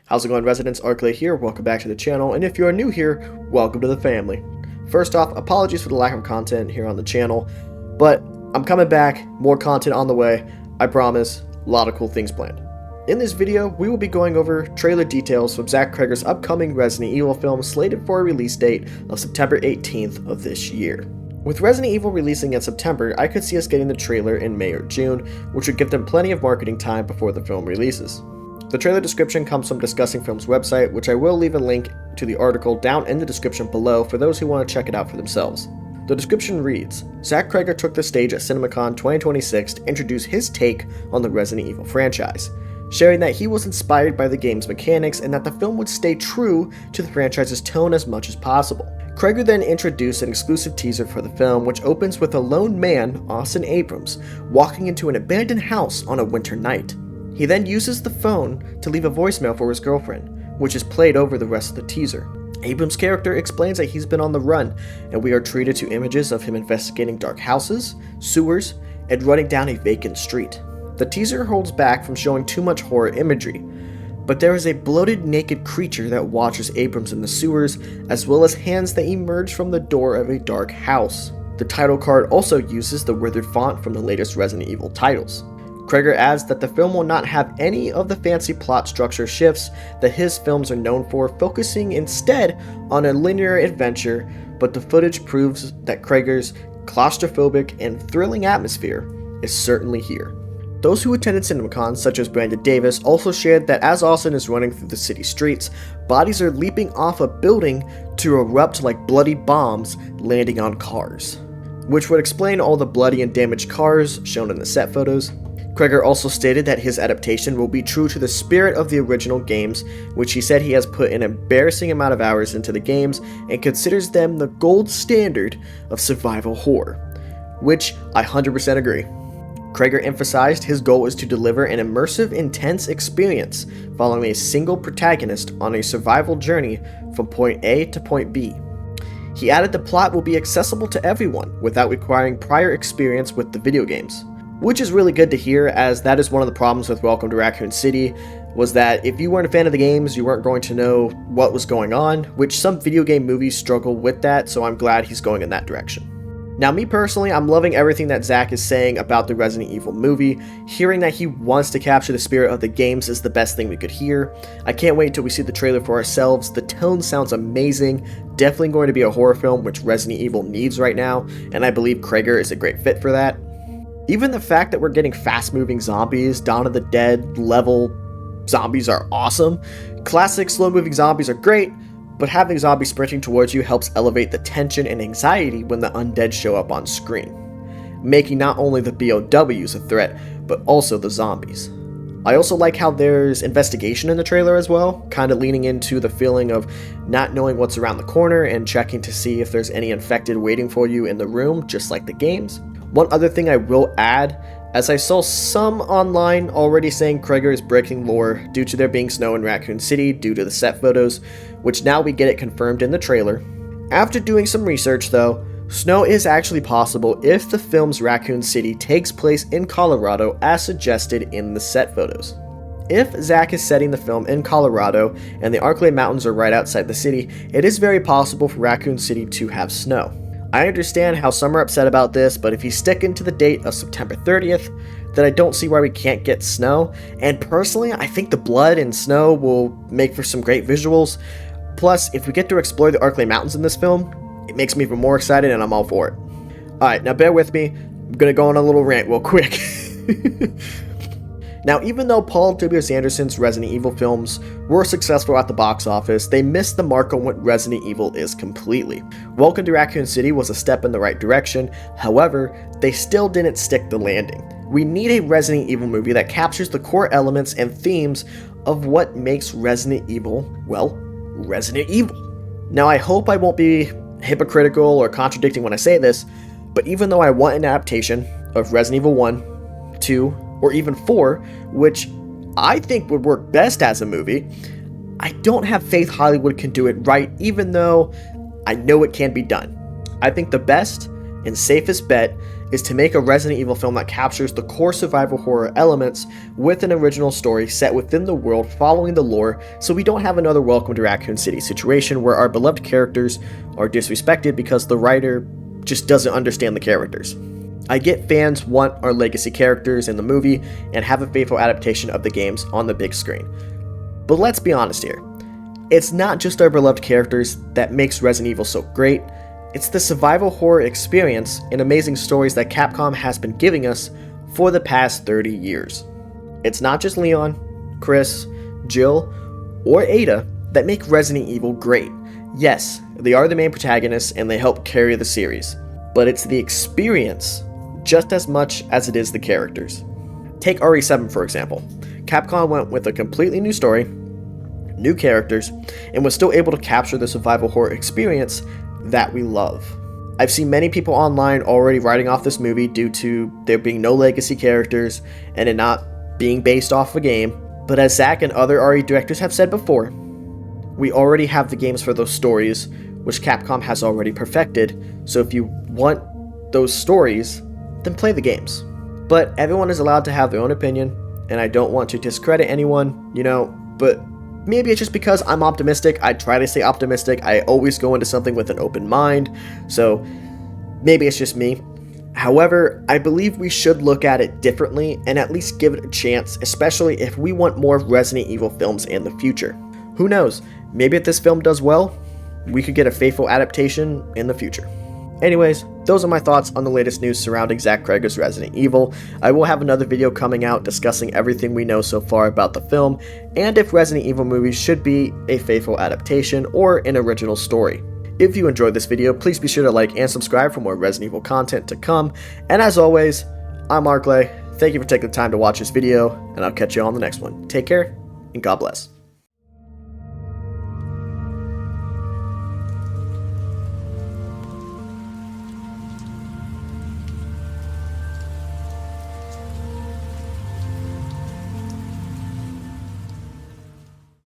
How's it going, residents? Arclay here, welcome back to the channel, and if you are new here, welcome to the family. First off, apologies for the lack of content here on the channel, but I'm coming back, more content on the way, I promise, a lot of cool things planned. In this video, we will be going over trailer details from Zach Cregger's upcoming Resident Evil film slated for a release date of September 18th of this year. With Resident Evil releasing in September, I could see us getting the trailer in May or June, which would give them plenty of marketing time before the film releases. The trailer description comes from Discussing Film's website, which I will leave a link to the article down in the description below for those who want to check it out for themselves. The description reads, Zach Cregger took the stage at CinemaCon 2026 to introduce his take on the Resident Evil franchise, sharing that he was inspired by the game's mechanics and that the film would stay true to the franchise's tone as much as possible. Cregger then introduced an exclusive teaser for the film, which opens with a lone man, Austin Abrams, walking into an abandoned house on a winter night. He then uses the phone to leave a voicemail for his girlfriend, which is played over the rest of the teaser. Abrams' character explains that he's been on the run, and we are treated to images of him investigating dark houses, sewers, and running down a vacant street. The teaser holds back from showing too much horror imagery, but there is a bloated naked creature that watches Abrams in the sewers, as well as hands that emerge from the door of a dark house. The title card also uses the withered font from the latest Resident Evil titles. Cregger adds that the film will not have any of the fancy plot structure shifts that his films are known for, focusing instead on a linear adventure, but the footage proves that Cregger's claustrophobic and thrilling atmosphere is certainly here. Those who attended CinemaCon, such as Brandon Davis, also shared that as Austin is running through the city streets, bodies are leaping off a building to erupt like bloody bombs landing on cars, which would explain all the bloody and damaged cars shown in the set photos. Cregger also stated that his adaptation will be true to the spirit of the original games, which he said he has put an embarrassing amount of hours into the games and considers them the gold standard of survival horror, which I 100% agree. Cregger emphasized his goal is to deliver an immersive, intense experience following a single protagonist on a survival journey from point A to point B. He added the plot will be accessible to everyone without requiring prior experience with the video games, which is really good to hear, as that is one of the problems with Welcome to Raccoon City, was that if you weren't a fan of the games, you weren't going to know what was going on, which some video game movies struggle with that, so I'm glad he's going in that direction. Now, me personally, I'm loving everything that Zach is saying about the Resident Evil movie. Hearing that he wants to capture the spirit of the games is the best thing we could hear. I can't wait till we see the trailer for ourselves. The tone sounds amazing, definitely going to be a horror film, which Resident Evil needs right now, and I believe Cregger is a great fit for that. Even the fact that we're getting fast-moving zombies, Dawn of the Dead level zombies are awesome. Classic slow-moving zombies are great, but having zombies sprinting towards you helps elevate the tension and anxiety when the undead show up on screen, making not only the BOWs a threat, but also the zombies. I also like how there's investigation in the trailer as well, kind of leaning into the feeling of not knowing what's around the corner and checking to see if there's any infected waiting for you in the room, just like the games. One other thing I will add, as I saw some online already saying Cregger is breaking lore due to there being snow in Raccoon City due to the set photos, which now we get it confirmed in the trailer. After doing some research though, snow is actually possible if the film's Raccoon City takes place in Colorado as suggested in the set photos. If Zach is setting the film in Colorado and the Arclay Mountains are right outside the city, it is very possible for Raccoon City to have snow. I understand how some are upset about this, but if he's sticking to the date of September 30th, then I don't see why we can't get snow, and personally, I think the blood and snow will make for some great visuals. Plus, if we get to explore the Arclay Mountains in this film, it makes me even more excited and I'm all for it. Alright, now bear with me, I'm gonna go on a little rant real quick. Now, even though Paul W.S. Anderson's Resident Evil films were successful at the box office, they missed the mark on what Resident Evil is completely. Welcome to Raccoon City was a step in the right direction, however, they still didn't stick the landing. We need a Resident Evil movie that captures the core elements and themes of what makes Resident Evil, well, Resident Evil. Now, I hope I won't be hypocritical or contradicting when I say this, but even though I want an adaptation of Resident Evil 1, 2, or even 4, which I think would work best as a movie, I don't have faith Hollywood can do it right, even though I know it can be done. I think the best and safest bet is to make a Resident Evil film that captures the core survival horror elements with an original story set within the world following the lore, so we don't have another Welcome to Raccoon City situation where our beloved characters are disrespected because the writer just doesn't understand the characters. I get fans want our legacy characters in the movie and have a faithful adaptation of the games on the big screen. But let's be honest here. It's not just our beloved characters that makes Resident Evil so great, it's the survival horror experience and amazing stories that Capcom has been giving us for the past 30 years. It's not just Leon, Chris, Jill, or Ada that make Resident Evil great. Yes, they are the main protagonists and they help carry the series, but it's the experience just as much as it is the characters. Take RE7 for example. Capcom went with a completely new story, new characters, and was still able to capture the survival horror experience that we love. I've seen many people online already writing off this movie due to there being no legacy characters and it not being based off a game, but as Zach and other RE directors have said before, we already have the games for those stories, which Capcom has already perfected, so if you want those stories, then play the games. But everyone is allowed to have their own opinion, and I don't want to discredit anyone, but maybe it's just because I'm optimistic. I try to stay optimistic. I always go into something with an open mind, so maybe it's just me. However, I believe we should look at it differently and at least give it a chance, especially if we want more Resident Evil films in the future. Who knows, maybe if this film does well, we could get a faithful adaptation in the future. Anyways, those are my thoughts on the latest news surrounding Zach Cregger's Resident Evil. I will have another video coming out discussing everything we know so far about the film, and if Resident Evil movies should be a faithful adaptation or an original story. If you enjoyed this video, please be sure to like and subscribe for more Resident Evil content to come, and as always, I'm Markley. Thank you for taking the time to watch this video, and I'll catch you on the next one. Take care, and God bless.